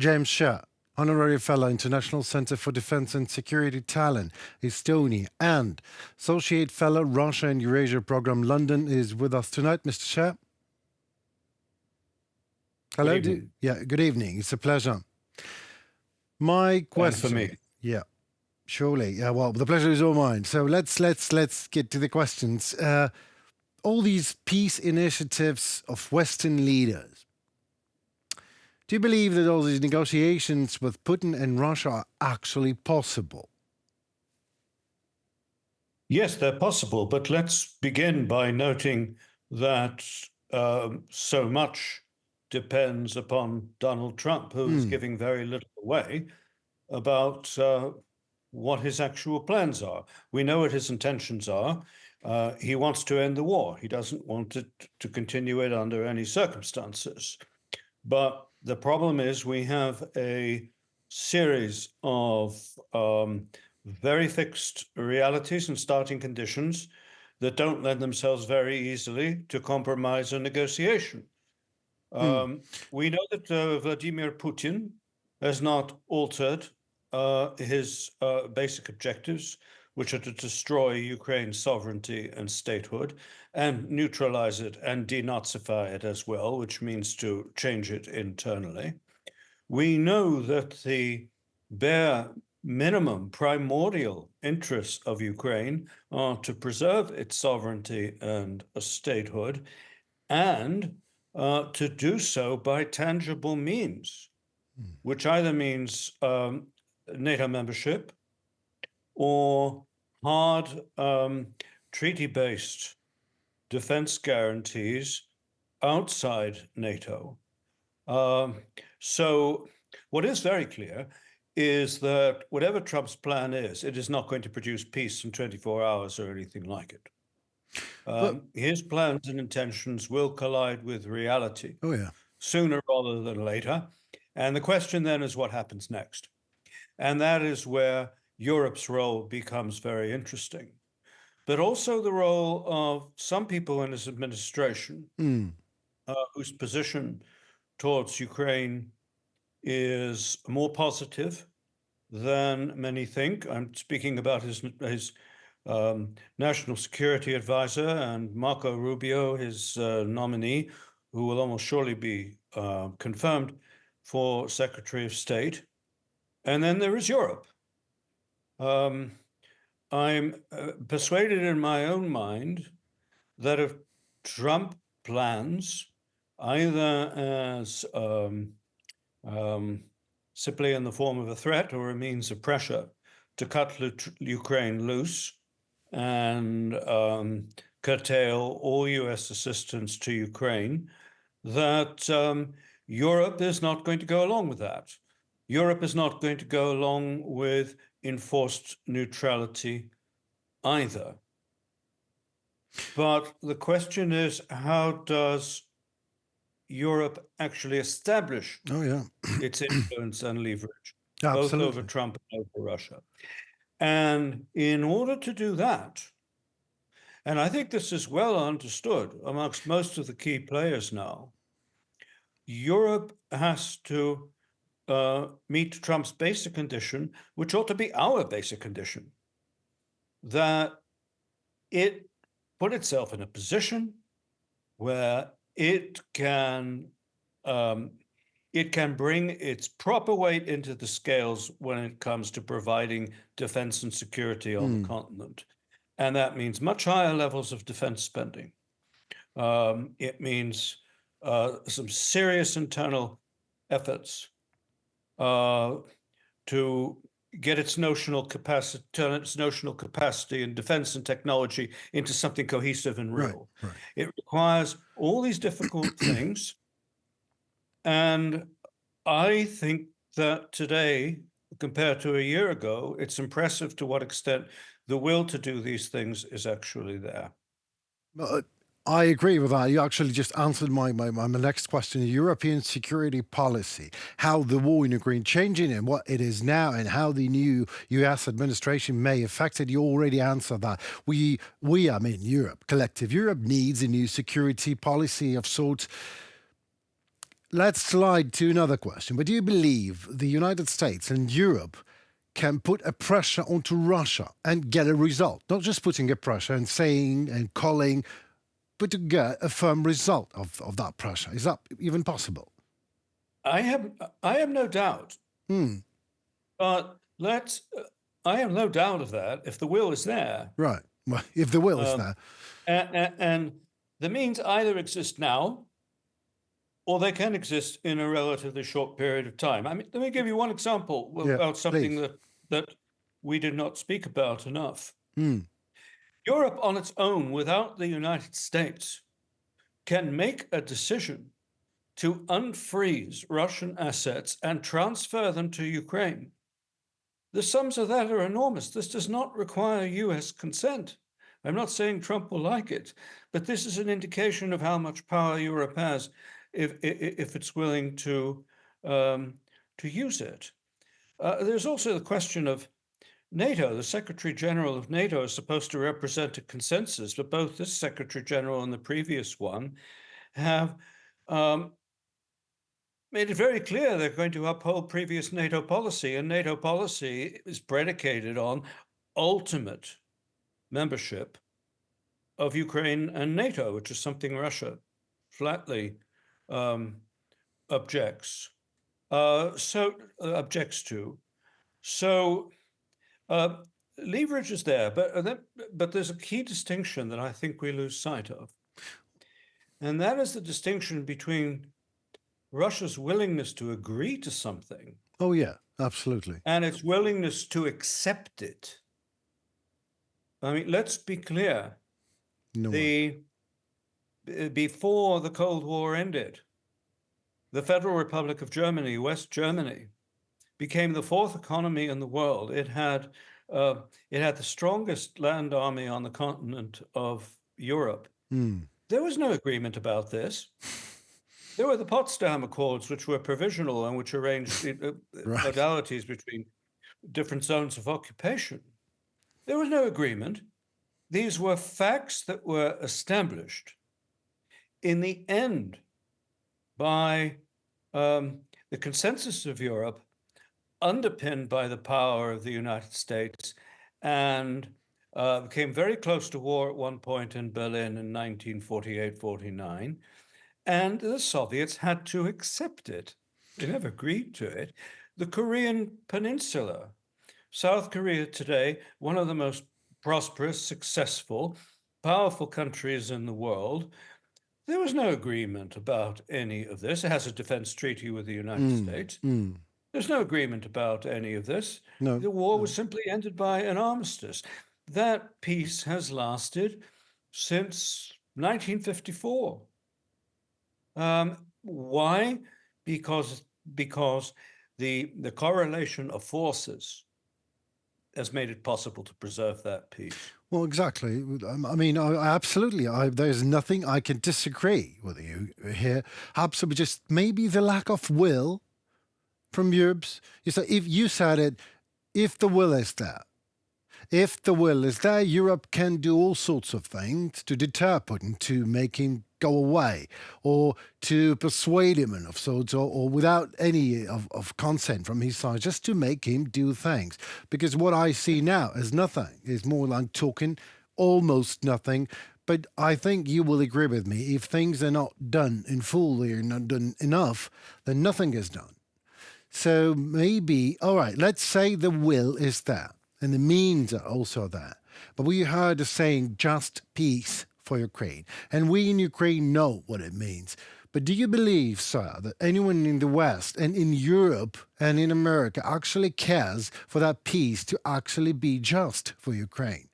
James Sherr, Honorary Fellow, International Center for Defense and Security Tallinn, Estonia, and Associate Fellow, Russia and Eurasia Program, London, is with us tonight. Mr. Sherr. Good Hello. evening. Good evening. It's a pleasure. My question. And for me. Yeah, surely. Yeah, well, the pleasure is all mine. So let's get to the questions. All these peace initiatives of Western leaders. Do you believe that all these negotiations with Putin and Russia are actually possible? Yes, they're possible, but let's begin by noting that so much depends upon Donald Trump, who's giving very little away about what his actual plans are. We know what his intentions are. He wants to end the war. He doesn't want it to continue it under any circumstances. But the problem is we have a series of very fixed realities and starting conditions that don't lend themselves very easily to compromise or negotiation. We know that Vladimir Putin has not altered his basic objectives, which are to destroy Ukraine's sovereignty and statehood and neutralize it and denazify it as well, which means to change it internally. We know that the bare minimum primordial interests of Ukraine are to preserve its sovereignty and statehood and to do so by tangible means, which either means NATO membership or hard treaty-based defense guarantees outside NATO. So what is very clear is that whatever Trump's plan is, it is not going to produce peace in 24 hours or anything like it. His plans and intentions will collide with reality sooner rather than later. And the question then is what happens next? And that is where Europe's role becomes very interesting, but also the role of some people in his administration whose position towards Ukraine is more positive than many think. I'm speaking about his national security advisor and Marco Rubio, his nominee, who will almost surely be confirmed for Secretary of State. And then there is Europe. I'm persuaded in my own mind that if Trump plans, either as simply in the form of a threat or a means of pressure, to cut Ukraine loose and curtail all US assistance to Ukraine, that Europe is not going to go along with that. Europe is not going to go along with enforced neutrality either. But the question is, how does Europe actually establish its influence and leverage, both over Trump and over Russia? And in order to do that, and I think this is well understood amongst most of the key players now, Europe has to meet Trump's basic condition, which ought to be our basic condition, that it put itself in a position where it can bring its proper weight into the scales when it comes to providing defense and security on the continent. And that means much higher levels of defense spending. It means some serious internal efforts to get its notional capacity, turn its notional capacity in defense and technology into something cohesive and real. It requires all these difficult things. And I think that today, compared to a year ago, it's impressive to what extent the will to do these things is actually there. I agree with that. You actually just answered my next question. The European security policy, how the war in Ukraine changing and what it is now, and how the new U.S. administration may affect it. You already answered that. I mean, Europe, collective Europe needs a new security policy of sorts. let's slide to another question. But do you believe the United States and Europe can put a pressure onto Russia and get a result? Not just putting a pressure and saying and calling, but to get a firm result of that pressure. Is that even possible? I have no doubt. But I have no doubt of that if the will is there. Right. Well, if the will is there. And the means either exist now or they can exist in a relatively short period of time. I mean, let me give you one example about something that we did not speak about enough. Europe on its own, without the United States, can make a decision to unfreeze Russian assets and transfer them to Ukraine. The sums of that are enormous. This does not require US consent. I'm not saying Trump will like it, but this is an indication of how much power Europe has if it's willing to use it. There's also the question of NATO. The Secretary General of NATO is supposed to represent a consensus, but both this Secretary General and the previous one have made it very clear they're going to uphold previous NATO policy, and NATO policy is predicated on ultimate membership of Ukraine and NATO, which is something Russia flatly objects to. So leverage is there, but there's a key distinction that I think we lose sight of, and that is the distinction between Russia's willingness to agree to something. Oh, yeah, absolutely. And its willingness to accept it. I mean, let's be clear. Before the Cold War ended, the Federal Republic of Germany, West Germany, became the fourth economy in the world. It had the strongest land army on the continent of Europe. There was no agreement about this. There were the Potsdam Accords, which were provisional and which arranged modalities between different zones of occupation. There was no agreement. These were facts that were established in the end by the consensus of Europe, underpinned by the power of the United States, and came very close to war at one point in Berlin in 1948-49. And the Soviets had to accept it. They never agreed to it. The Korean Peninsula, South Korea today, one of the most prosperous, successful, powerful countries in the world. There was no agreement about any of this. It has a defense treaty with the United States. There's no agreement about any of this. No. The war was simply ended by an armistice. That peace has lasted since 1954. Why? Because the correlation of forces has made it possible to preserve that peace. Well, exactly. I mean, I absolutely. There's nothing I can disagree with you here. Absolutely, just maybe the lack of will from Europe's. If you said it, if the will is there. If the will is there, Europe can do all sorts of things to deter Putin, to make him go away, or to persuade him of sorts, or without any of consent from his side, just to make him do things. Because what I see now is nothing. It's more like talking, almost nothing. But I think you will agree with me. If things are not done in full, they're not done enough, then nothing is done. So maybe, all right, let's say the will is there. And the means are also there. But we heard the saying, just peace for Ukraine. And we in Ukraine know what it means. But do you believe, sir, that anyone in the West and in Europe and in America actually cares for that peace to actually be just for Ukraine?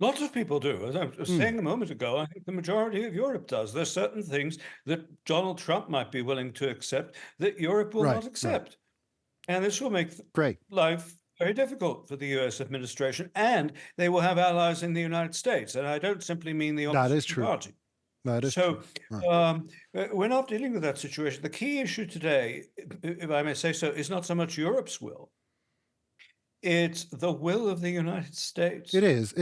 Lots of people do. As I was saying a moment ago, I think the majority of Europe does. There's certain things that Donald Trump might be willing to accept that Europe will not accept. And this will make life very difficult for the US administration, and they will have allies in the United States. And I don't simply mean the opposition party. That is true. We're not dealing with that situation. The key issue today, if I may say so, is not so much Europe's will. It's the will of the United States. It is.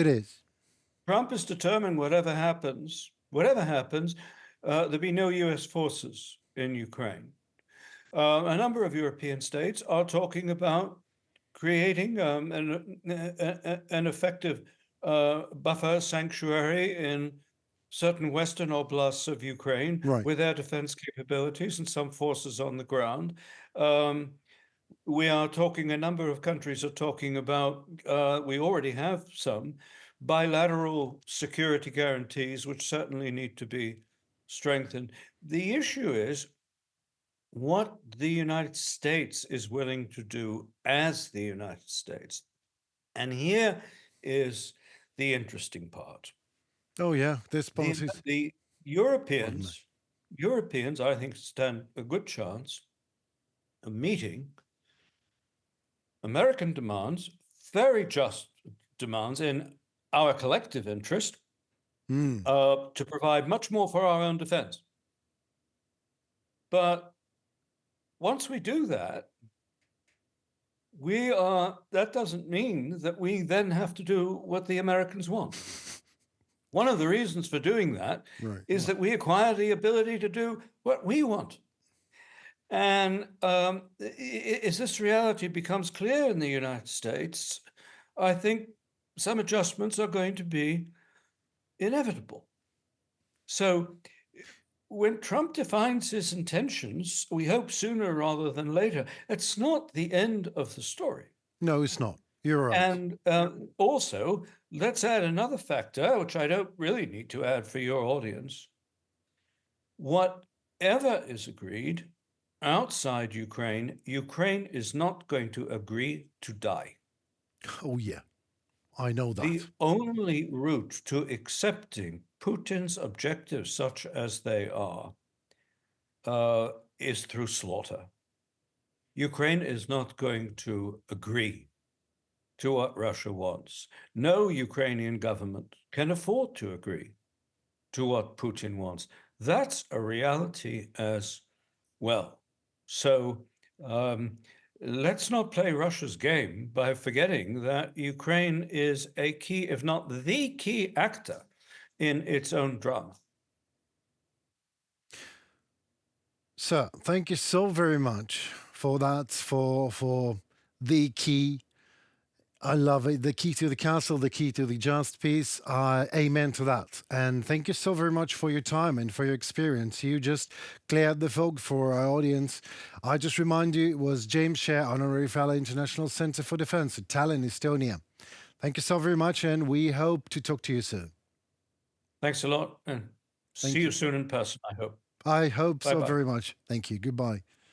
Trump is determined whatever happens, there'll be no US forces in Ukraine. A number of European states are talking about creating an effective buffer sanctuary in certain western oblasts of Ukraine Right. with air defense capabilities and some forces on the ground. We are talking, a number of countries are talking about, we already have some bilateral security guarantees, which certainly need to be strengthened. The issue is what the United States is willing to do as the United States. And here is the interesting part. Oh yeah, this The, policies. the Pardon me. Europeans, I think, stand a good chance of meeting American demands, very just demands in our collective interest, to provide much more for our own defense. But once we do that, that doesn't mean that we then have to do what the Americans want. One of the reasons for doing that is that we acquire the ability to do what we want. And as this reality becomes clear in the United States, I think some adjustments are going to be inevitable. So when Trump defines his intentions, we hope sooner rather than later, it's not the end of the story. No, it's not. You're right. And also, let's add another factor, which I don't really need to add for your audience. Whatever is agreed outside Ukraine, Ukraine is not going to agree to die. Oh yeah, I know that. The only route to accepting Putin's objectives, such as they are, is through slaughter. Ukraine is not going to agree to what Russia wants. No Ukrainian government can afford to agree to what Putin wants. That's a reality as well. So let's not play Russia's game by forgetting that Ukraine is a key, if not the key actor in its own drama. Sir, thank you so very much for that, for the key. I love it. The key to the castle, the key to the just peace. Amen to that. And thank you so very much for your time and for your experience. You just cleared the fog for our audience. I just remind you, it was James Sherr, Honorary Fellow, International Center for Defense at Tallinn, Estonia. Thank you so very much, and we hope to talk to you soon. Thanks a lot, and see you soon in person, I hope. I hope so Bye-bye. very much. Thank you. Goodbye.